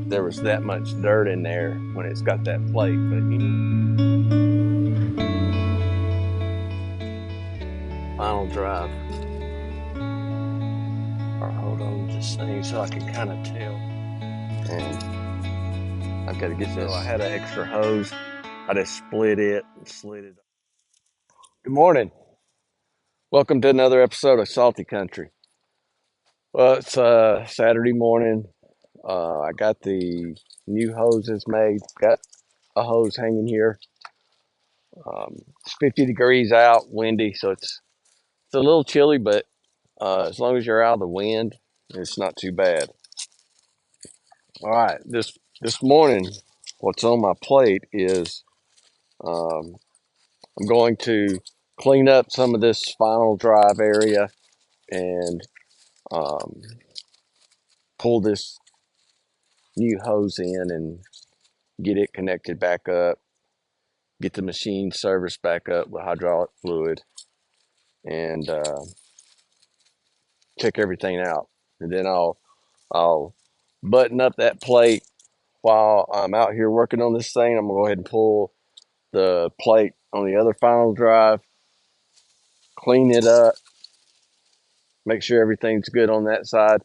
there was that much dirt in there when it's got that plate. But final drive. Or hold on this thing so I can kind of tell. And I've got to get this. So I had an extra hose. I just split it and slid it. Good morning. Welcome to another episode of Salty Country. Well, it's Saturday morning. I got the new hoses made. Got a hose hanging here. It's 50 degrees out, windy, so it's a little chilly, but as long as you're out of the wind, it's not too bad. All right, this morning, what's on my plate is um, I'm going to clean up some of this final drive area and um, pull this new hose in and get it connected back up, get the machine serviced back up with hydraulic fluid, and check everything out. And then I'll button up that plate while I'm out here working on this thing. I'm gonna go ahead and pull the plate on the other final drive, clean it up, make sure everything's good on that side.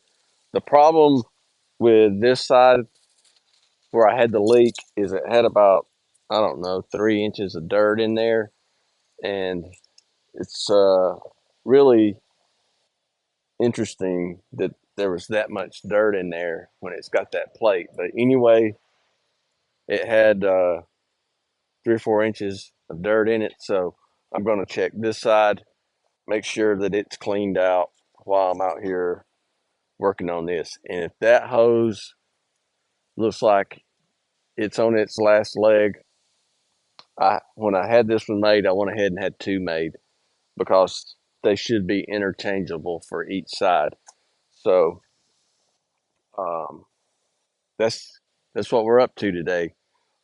The problem with this side where I had the leak is it had about, I don't know, 3 inches of dirt in there, and it's really interesting that there was that much dirt in there when it's got that plate. But anyway, it had 3 or 4 inches of dirt in it, so I'm going to check this side, make sure that it's cleaned out while I'm out here working on this. And if that hose looks like it's on its last leg, when I had this one made, I went ahead and had two made because they should be interchangeable for each side. So um, that's what we're up to today.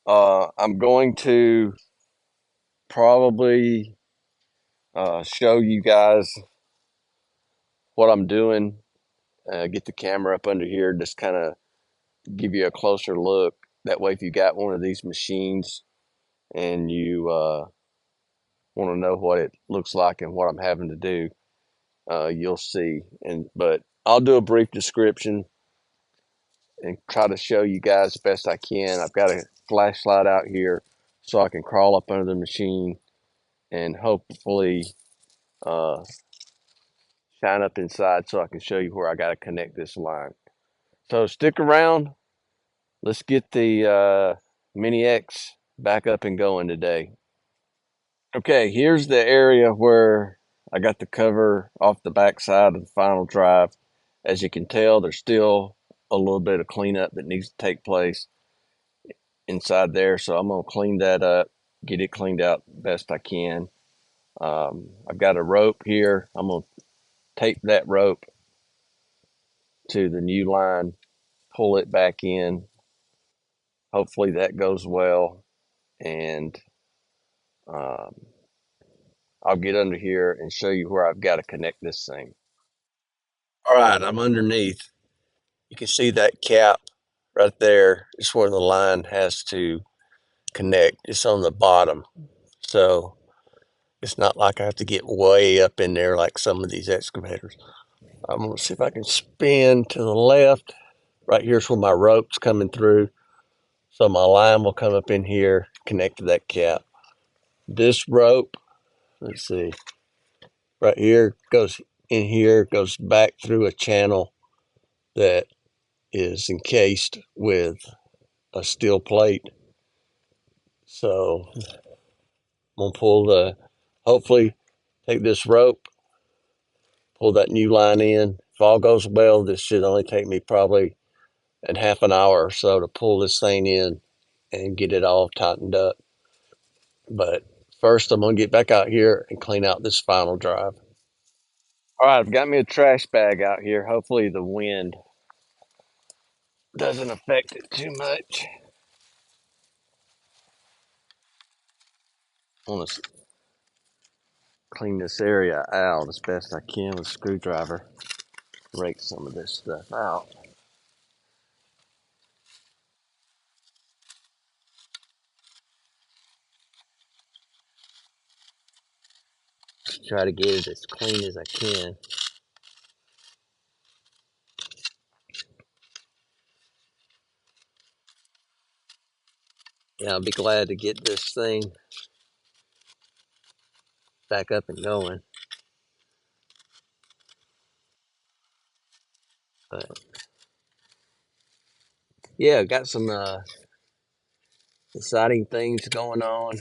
I'm going to probably show you guys what I'm doing. Get the camera up under here, just kind of give you a closer look. That way, if you got one of these machines and you want to know what it looks like and what I'm having to do, you'll see. But I'll do a brief description and try to show you guys the best I can. I've got a flashlight out here so I can crawl up under the machine and hopefully uh, shine up inside so I can show you where I got to connect this line. So stick around. Let's get the Mini X back up and going today. Okay, here's the area where I got the cover off the back side of the final drive. As you can tell, there's still a little bit of cleanup that needs to take place inside there. So I'm going to clean that up, get it cleaned out best I can. I've got a rope here. I'm going to tape that rope to the new line, pull it back in. Hopefully that goes well. And um, I'll get under here and show you where I've got to connect this thing. All right, I'm underneath. You can see that cap right there is where the line has to connect. It's on the bottom. So it's not like I have to get way up in there like some of these excavators. I'm going to see if I can spin to the left. Right here's where my rope's coming through. So my line will come up in here, connect to that cap. This rope, let's see, right here goes in here, goes back through a channel that is encased with a steel plate. So I'm going to hopefully take this rope, pull that new line in. If all goes well, this should only take me probably in half an hour or so to pull this thing in and get it all tightened up. But first, I'm going to get back out here and clean out this final drive. All right, I've got me a trash bag out here. Hopefully the wind doesn't affect it too much. I want to clean this area out as best I can with a screwdriver. Rake some of this stuff out. try to get it as clean as I can. Yeah, I'll be glad to get this thing back up and going. But yeah, got some exciting things going on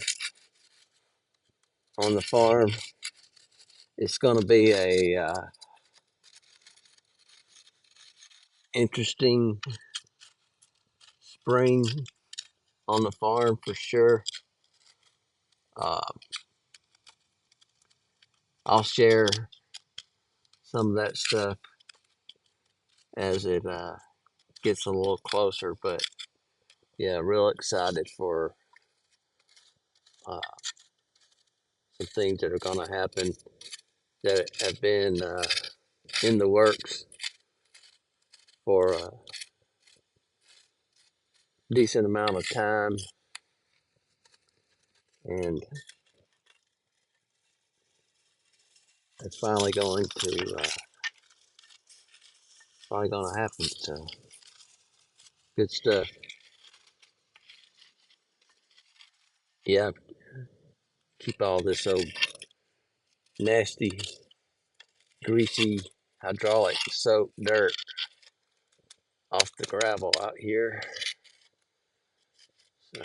the farm. It's going to be a interesting spring on the farm for sure. Uh, I'll share some of that stuff as it gets a little closer, but yeah, real excited for uh, some things that are going to happen that have been in the works for a decent amount of time, and it's finally going to happen. So good stuff. Yeah, keep all this old nasty, greasy hydraulic soaked dirt off the gravel out here. So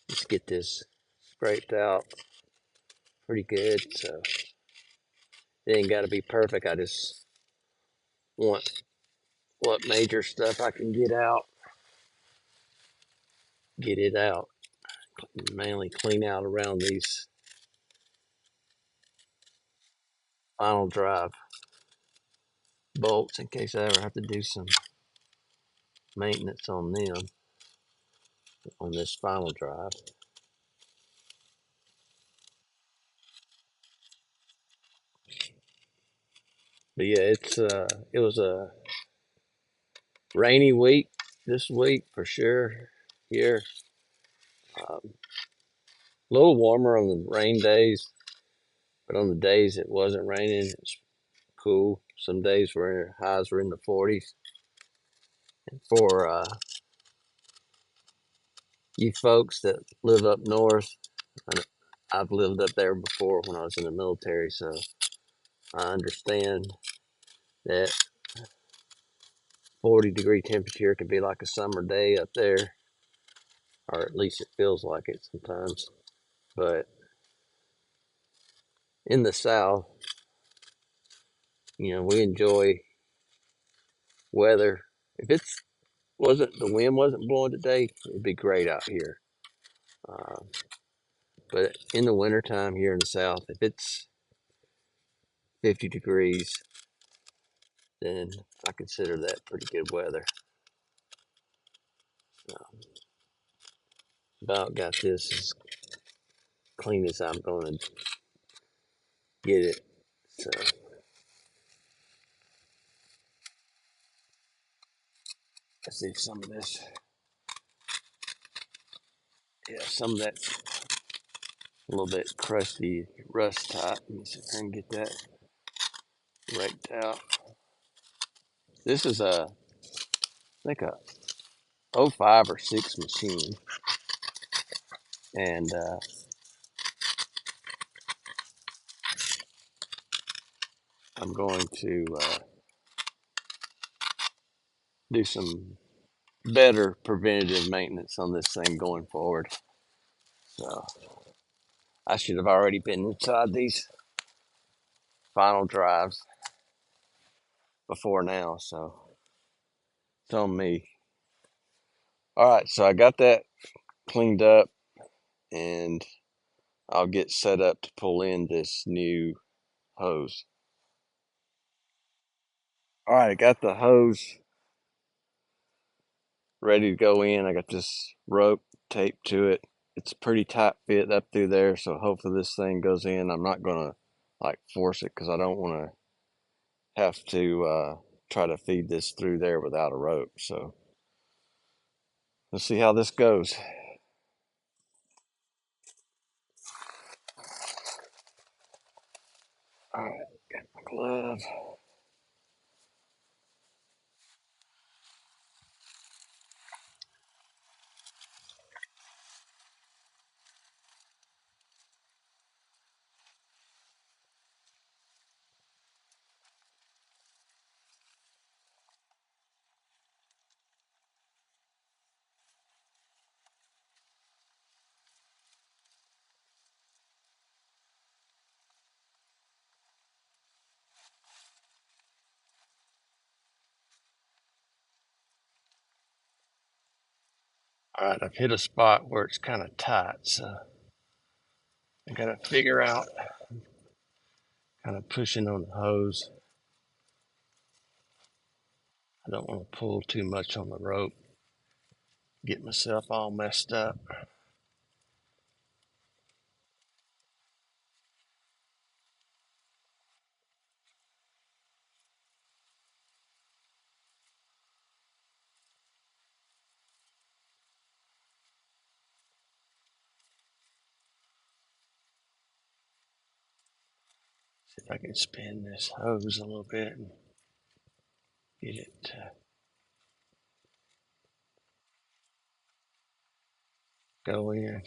let's get this scraped out pretty good. So it ain't got to be perfect. I just want what major stuff I can get it out. Mainly clean out around these final drive bolts in case I ever have to do some maintenance on them on this final drive. But yeah, it was a rainy week this week for sure here. A little warmer on the rain days, but on the days it wasn't raining, it's cool. Some days where highs were in the 40s. And for you folks that live up north, I've lived up there before when I was in the military, so I understand that 40-degree temperature can be like a summer day up there, or at least it feels like it sometimes. But in the South, we enjoy weather. If the wind wasn't blowing today, it'd be great out here. Uh, but in the wintertime here in the South, if it's 50 degrees, then I consider that pretty good weather. About got this as clean as I'm going to get it. So let's see some of this. Yeah, some of that's a little bit crusty rust type. Let me see if I can get that raked out. This is I think a '05 or '06 machine, and I'm going to do some better preventative maintenance on this thing going forward. So I should have already been inside these final drives before now, so it's on me. All right, so I got that cleaned up, and I'll get set up to pull in this new hose. All right, I got the hose ready to go in. I got this rope taped to it. It's a pretty tight fit up through there, so hopefully this thing goes in. I'm not gonna like force it because I don't want to have to try to feed this through there without a rope. So let's see how this goes. All right, got my glove. All right, I've hit a spot where it's kind of tight, so I got to figure out kind of pushing on the hose. I don't want to pull too much on the rope, get myself all messed up. See if I can spin this hose a little bit and get it to go in.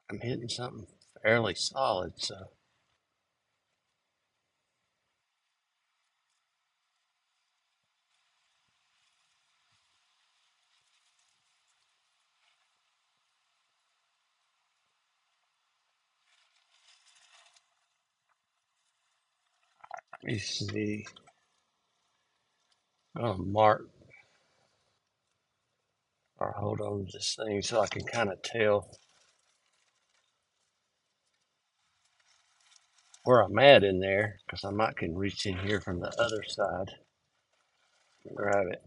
I'm hitting something fairly solid, so let me see. I'm gonna mark or hold on to this thing so I can kind of tell where I'm at in there, because I might can reach in here from the other side and grab it.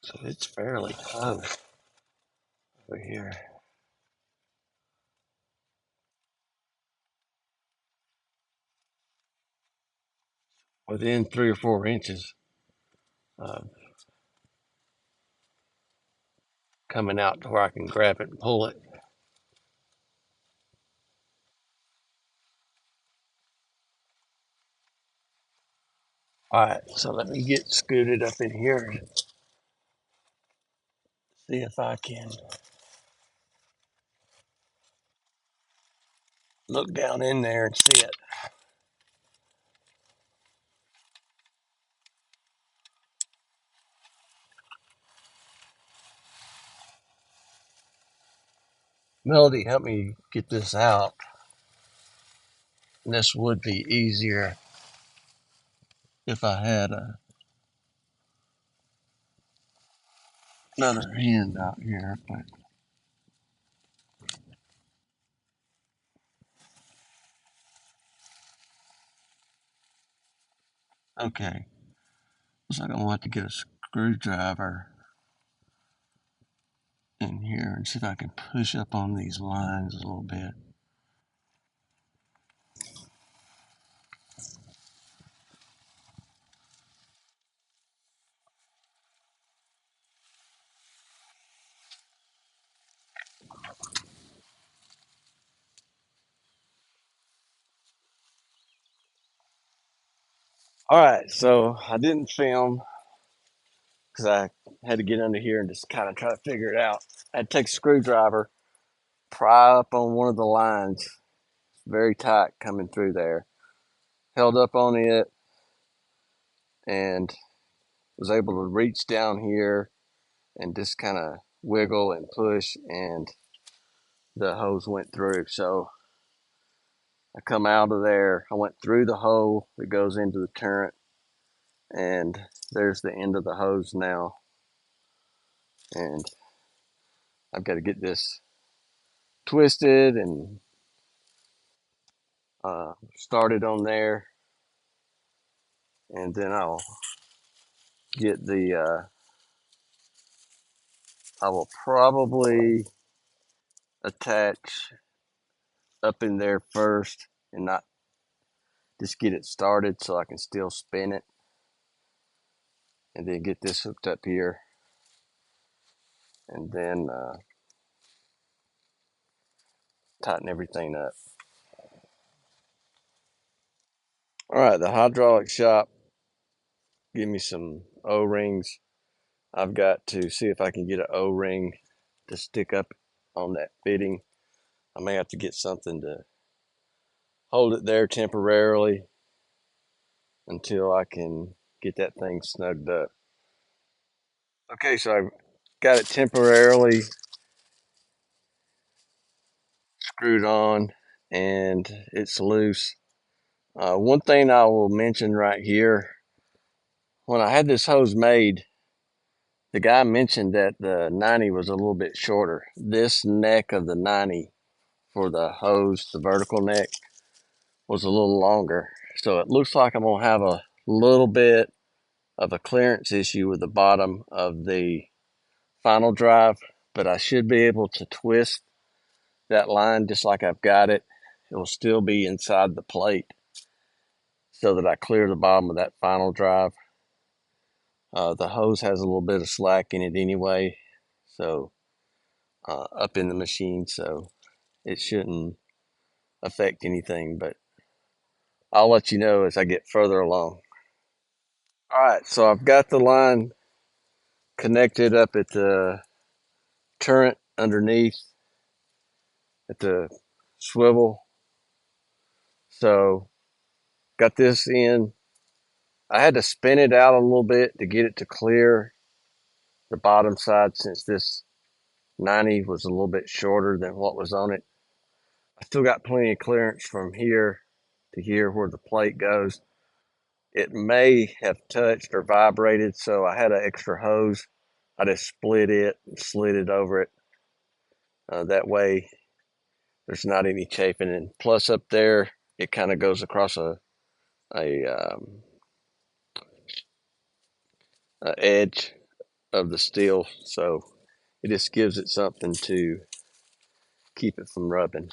So it's fairly close over here. Within 3 or 4 inches of coming out to where I can grab it and pull it. All right, so let me get scooted up in here and see if I can look down in there and see it. Melody, help me get this out. And this would be easier if I had another hand out here, but okay. Looks like I'm gonna have to get a screwdriver in here and see if I can push up on these lines a little bit. All right, so I didn't film because I had to get under here and just kind of try to figure it out. I had to take a screwdriver, pry up on one of the lines, very tight coming through there. Held up on it and was able to reach down here and just kind of wiggle and push, and the hose went through. So I come out of there. I went through the hole that goes into the turret, and there's the end of the hose now. And I've got to get this twisted and started on there, and then I'll get the. I will probably attach up in there first and not just get it started so I can still spin it and then get this hooked up here, and then tighten everything up. All right, the hydraulic shop give me some O-rings. I've got to see if I can get an O-ring to stick up on that fitting. I may have to get something to hold it there temporarily until I can get that thing snugged up. Okay, so I've got it temporarily screwed on and it's loose. One thing I will mention right here, when I had this hose made, the guy mentioned that the 90 was a little bit shorter. This neck of the 90 for the hose, the vertical neck, was a little longer. So it looks like I'm going to have a little bit of a clearance issue with the bottom of the final drive, but I should be able to twist that line just like I've got it. It will still be inside the plate so that I clear the bottom of that final drive. The hose has a little bit of slack in it anyway, so up in the machine, so it shouldn't affect anything, but I'll let you know as I get further along. All right, so I've got the line connected up at the turret underneath at the swivel. So got this in. I had to spin it out a little bit to get it to clear the bottom side since this 90 was a little bit shorter than what was on it. I still got plenty of clearance from here to here where the plate goes. It may have touched or vibrated, so I had an extra hose. I just split it and slid it over it. That way there's not any chafing. And plus up there, it kind of goes across a, um, a edge of the steel, so it just gives it something to keep it from rubbing.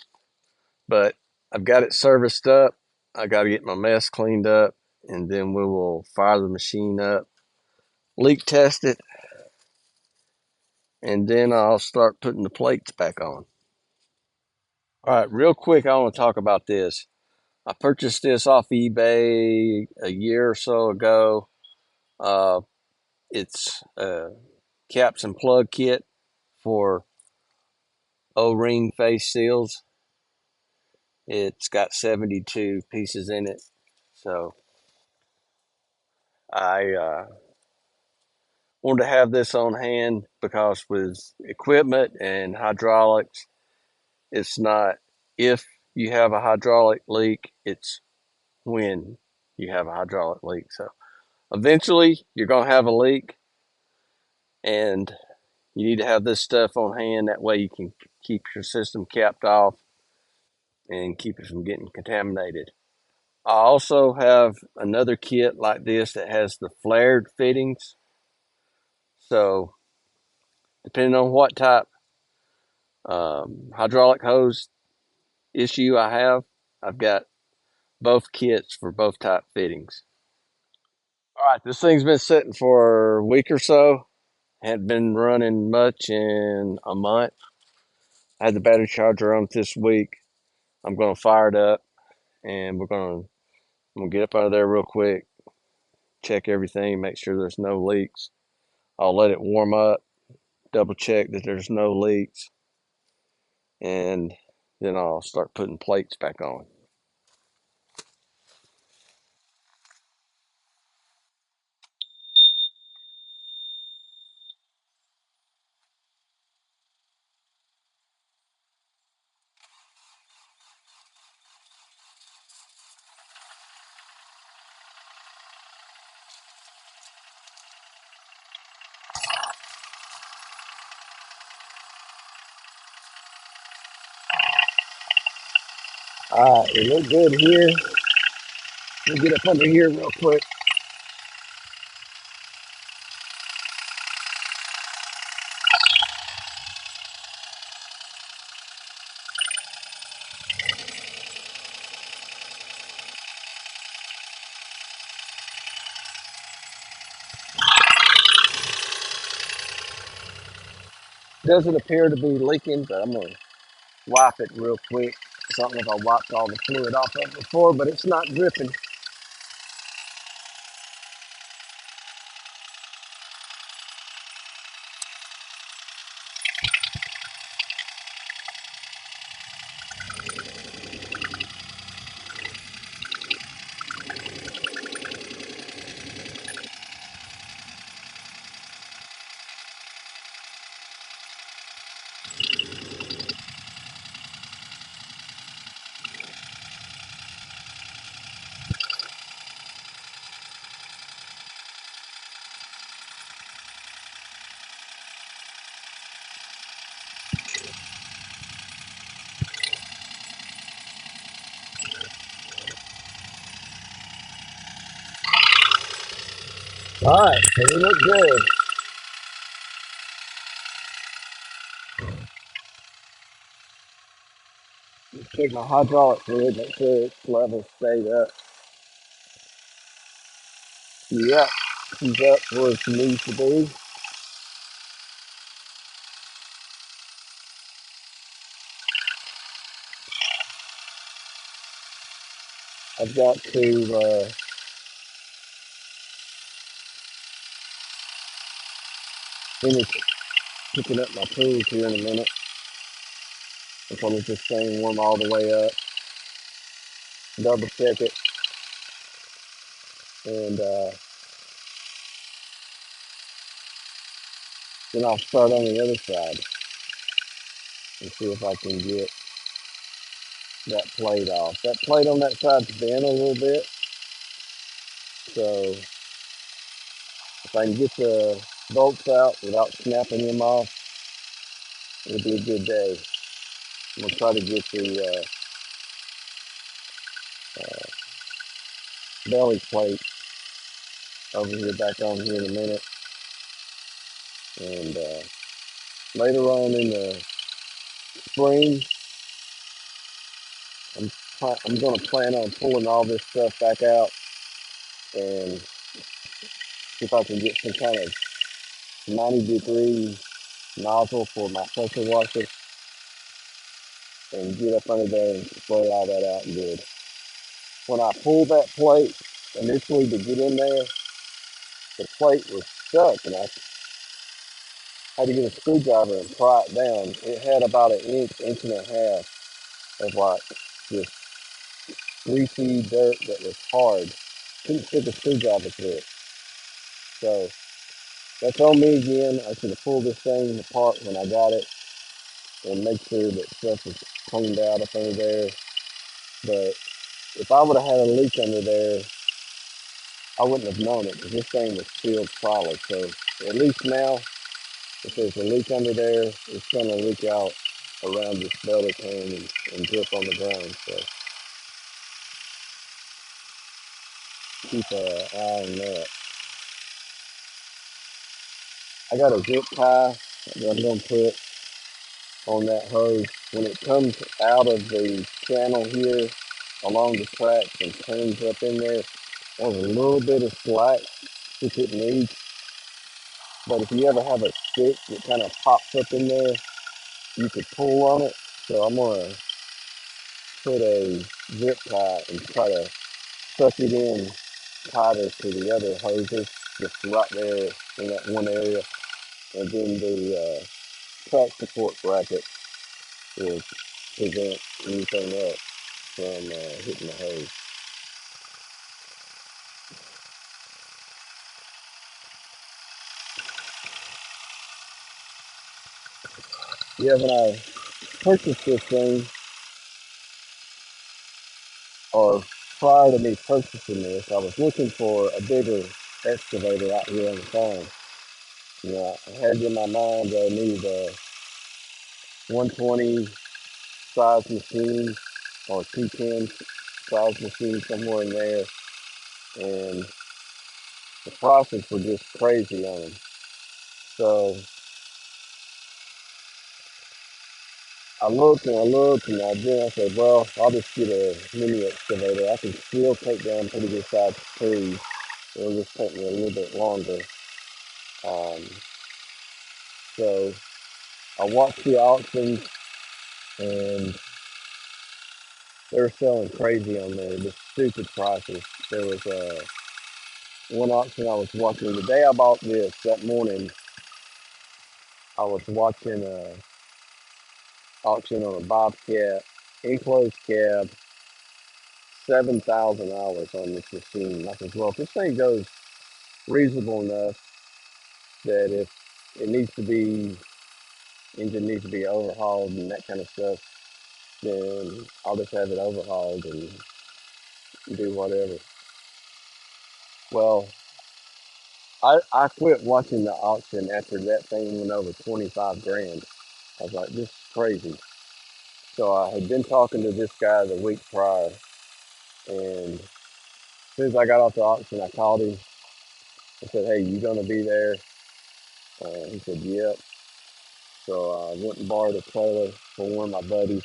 But I've got it serviced up. I got to get my mess cleaned up, and then we will fire the machine up, leak test it, and then I'll start putting the plates back on. All right, real quick, I want to talk about this. I purchased this off eBay a year or so ago. Uh, it's a caps and plug kit for O-ring face seals. It's got 72 pieces in it. So I wanted to have this on hand because with equipment and hydraulics, it's not if you have a hydraulic leak, it's when you have a hydraulic leak. So eventually you're going to have a leak and you need to have this stuff on hand. That way you can keep your system capped off and keep it from getting contaminated. I also have another kit like this that has the flared fittings. So depending on what type hydraulic hose issue I have, I've got both kits for both type fittings. All right, this thing's been sitting for a week or so. Hadn't been running much in a month. I had the battery charger on this week. I'm going to fire it up, and I'm gonna get up out of there real quick, check everything, make sure there's no leaks. I'll let it warm up, double check that there's no leaks, and then I'll start putting plates back on. All right, it looked good here. Let me get up under here real quick. Doesn't appear to be leaking, but I'm gonna wipe it real quick. Something if I wiped all the fluid off of it before, but it's not dripping. All right, so we look good. Check my hydraulic fluid, make sure its level stayed up. Yep, she's up where she needs to be. I've got to finish picking up my tools here in a minute. As long as this thing warm all the way up, double check it, and then I'll start on the other side and see if I can get that plate off. That plate on that side's bent a little bit, so if I can get the bolts out without snapping them off, it'll be a good day. I'm gonna try to get the uh, belly plate over here back on here in a minute, and later on in the spring, I'm I'm gonna plan on pulling all this stuff back out and see if I can get some kind of 90-degree nozzle for my pressure washer and get up under there and spray all that out good. When I pulled that plate initially to get in there, the plate was stuck and I had to get a screwdriver and pry it down. It had about an inch, inch and a half of like this greasy dirt that was hard. Couldn't stick a screwdriver through it. So that's on me again. I should have pulled this thing apart when I got it and make sure that stuff is cleaned out up under there. But if I would have had a leak under there, I wouldn't have known it because this thing was sealed solid. So at least now, if there's a leak under there, it's going to leak out around this belly pan and drip on the ground. So keep an eye on that. I got a zip tie that I'm going to put on that hose. When it comes out of the channel here along the tracks and turns up in there, there's a little bit of slack which it needs. But if you ever have a stick that kind of pops up in there, you could pull on it. So I'm gonna put a zip tie and try to suck it in tighter to the other hoses, just right there in that one area. And then the track support bracket will prevent anything else from hitting the hose. Yeah, when I purchased this thing, or prior to me purchasing this, I was looking for a bigger excavator out here on the farm. You know, I had in my mind I needed a 120 size machine or 210 size machine somewhere in there, and the prices were just crazy on them. So I looked, and I said, well, I'll just get a mini excavator. I can still take down pretty good sized trees. It'll just take me a little bit longer. Um, so I watched the auctions, and they're selling crazy on there, just stupid prices. There was one auction I was watching the day I bought this. That morning, I was watching a auction on a Bobcat enclosed cab, 7,000 hours on this machine. I said, well, if this thing goes reasonable enough that if it needs to be engine needs to be overhauled and that kind of stuff, then I'll just have it overhauled and do whatever. Well, I quit watching the auction after that thing went over 25 grand. I was like, this is crazy. So I had been talking to this guy the week prior, and as soon as I got off the auction, I called him. I said, hey, you gonna be there? He said, yep. So I went and borrowed a trailer for one of my buddies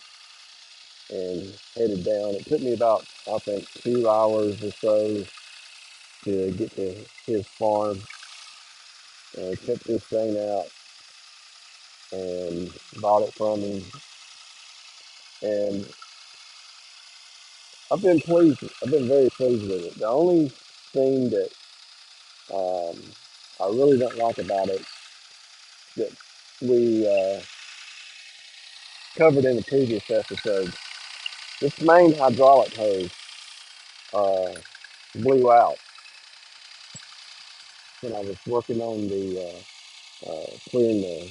and headed down. It took me about, I think, 2 hours or so to get to his farm. And I took this thing out and bought it from him. And I've been pleased. I've been very pleased with it. The only thing that um, I really don't like about it that we covered in the previous episode, this main hydraulic hose uh, blew out when I was working on the clearing the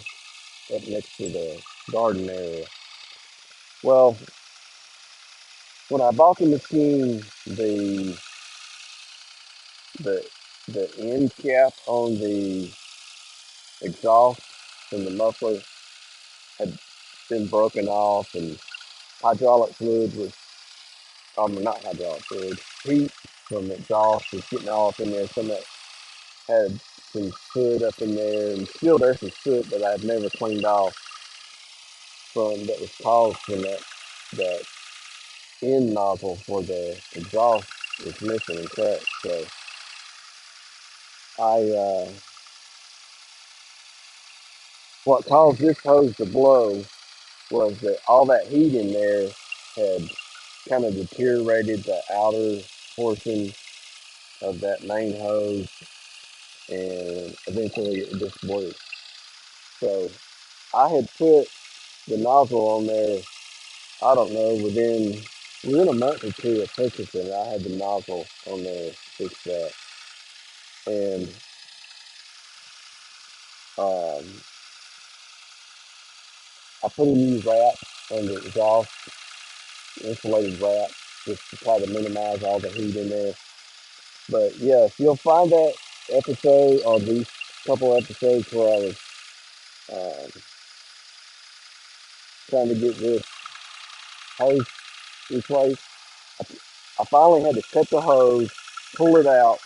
up next to the garden area. Well, when I bought the machine, the the end cap on the exhaust and the muffler had been broken off, and hydraulic fluid was, not hydraulic fluid, heat from exhaust was getting off in there. Some of it had some soot up in there, and still there's some soot that I've never cleaned off from that was caused from that end nozzle for the exhaust is missing and cracked. So I what caused this hose to blow was that all that heat in there had kind of deteriorated the outer portion of that main hose, and eventually it just blew. So I had put the nozzle on there. I don't know, within a month or two of purchasing, I had the nozzle on there fixed that, and um, I put a new wrap on the exhaust, insulated wrap, just to try to minimize all the heat in there. But yes, you'll find that episode or these couple episodes where I was um, trying to get this hose replaced. I, I finally had to cut the hose, pull it out,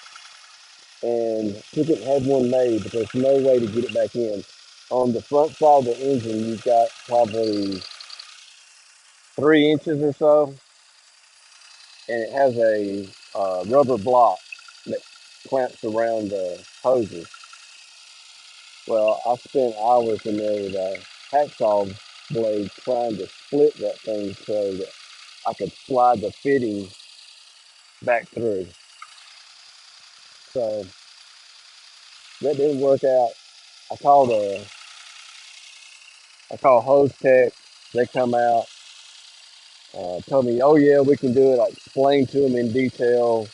and took it and had one made, but there's no way to get it back in. On the front side of the engine, you've got probably 3 inches or so, and it has a rubber block that clamps around the hoses. Well, I spent hours in there with a hacksaw blade trying to split that thing so that I could slide the fitting back through. So that didn't work out. I called a I called Hose Tech. They come out, told me, "Oh yeah, we can do it." I explained to them in detail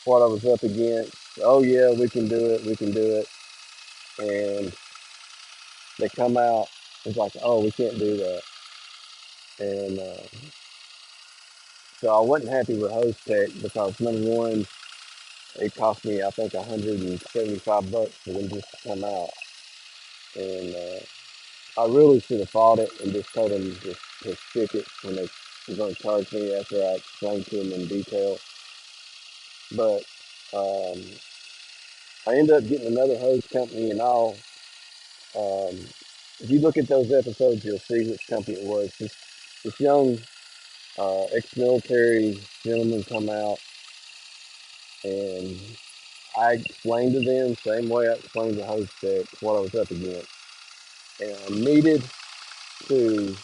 what I was up against. "Oh yeah, we can do it. We can do it." And they come out. It's like, "Oh, we can't do that." And so I wasn't happy with Hose Tech because number one, it cost me I think $175 for them just to come out, and I really should have fought it and just told them just to stick it when they were going to charge me after I explained to them in detail. But um, I ended up getting another hose company, and all. Um, if you look at those episodes, you'll see which company it was. This young ex-military gentleman come out, and I explained to them same way I explained to Hose Tech what I was up against, and I needed to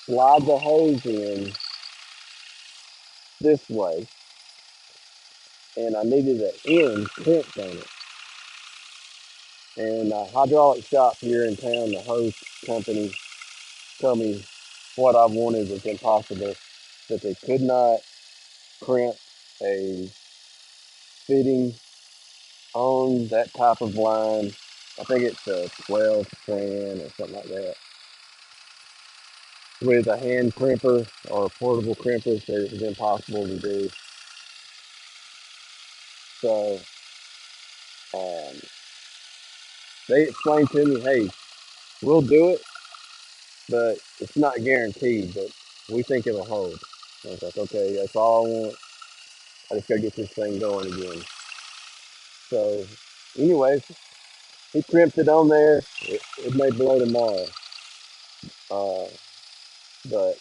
slide the hose in this way, and I needed an end crimped on it. And a hydraulic shop here in town, the hose company, told me what I wanted was impossible, that they could not crimp a fitting on that type of line. I think it's a 12 strand or something like that, with a hand crimper or a portable crimper, so it was impossible to do. So um, they explained to me, hey, we'll do it, but it's not guaranteed, but we think it'll hold. I was like, okay, that's all I want. I just gotta get this thing going again. So, anyways, he crimped it on there. It may blow tomorrow, uh, but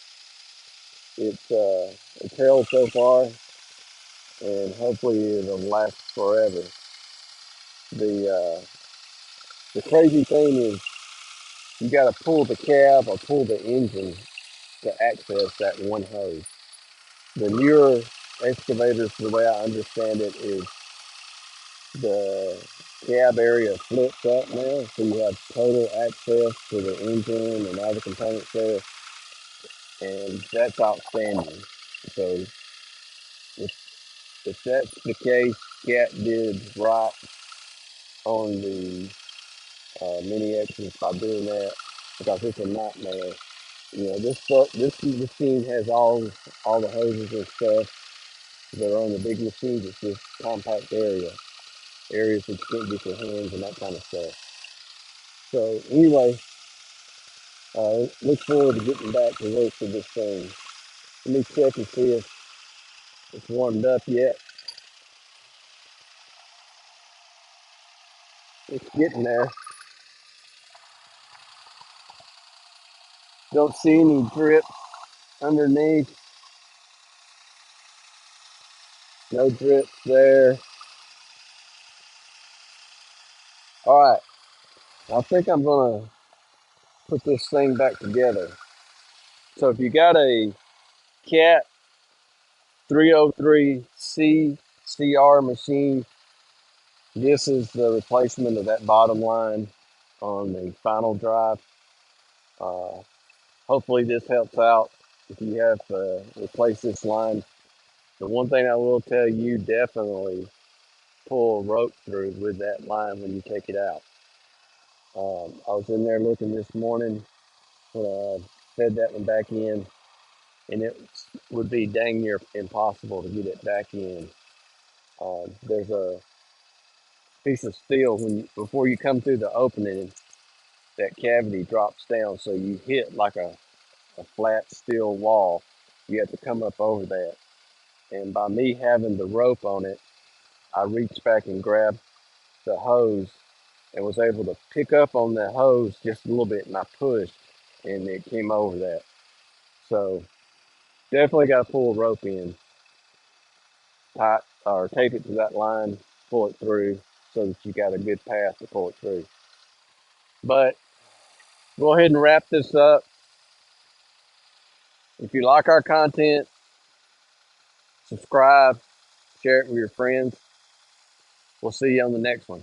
it's held so far, and hopefully it'll last forever. The crazy thing is you got to pull the cab or pull the engine to access that one hose. The newer excavators, the way I understand it, is the cab area flips up now, so you have total access to the engine and all the components there, and that's outstanding. So if that's the case, CAT did right on the mini X's by doing that, because it's a nightmare. You know, this machine has all the hoses and stuff that are on the big machines. It's just compact areas that you can't get your hands and that kind of stuff. So anyway, look forward to getting back to work with this thing. Let me check and see if it's warmed up yet. It's getting there. Don't see any drip underneath. No drips there. All right, I think I'm gonna put this thing back together. So if you got a CAT 303C CR machine, this is the replacement of that bottom line on the final drive. Uh, Hopefully this helps out if you have to replace this line. The one thing I will tell you, definitely pull a rope through with that line when you take it out. I was in there looking this morning when I fed that one back in, and it would be dang near impossible to get it back in. There's a piece of steel before you come through the opening, that cavity drops down, so you hit like a flat steel wall. You have to come up over that. And by me having the rope on it, I reached back and grabbed the hose and was able to pick up on that hose just a little bit, and I pushed and it came over that. So definitely got to pull a rope in tight or tape it to that line, pull it through so that you got a good path to pull it through. But go ahead and wrap this up. If you like our content, subscribe, share it with your friends. We'll see you on the next one.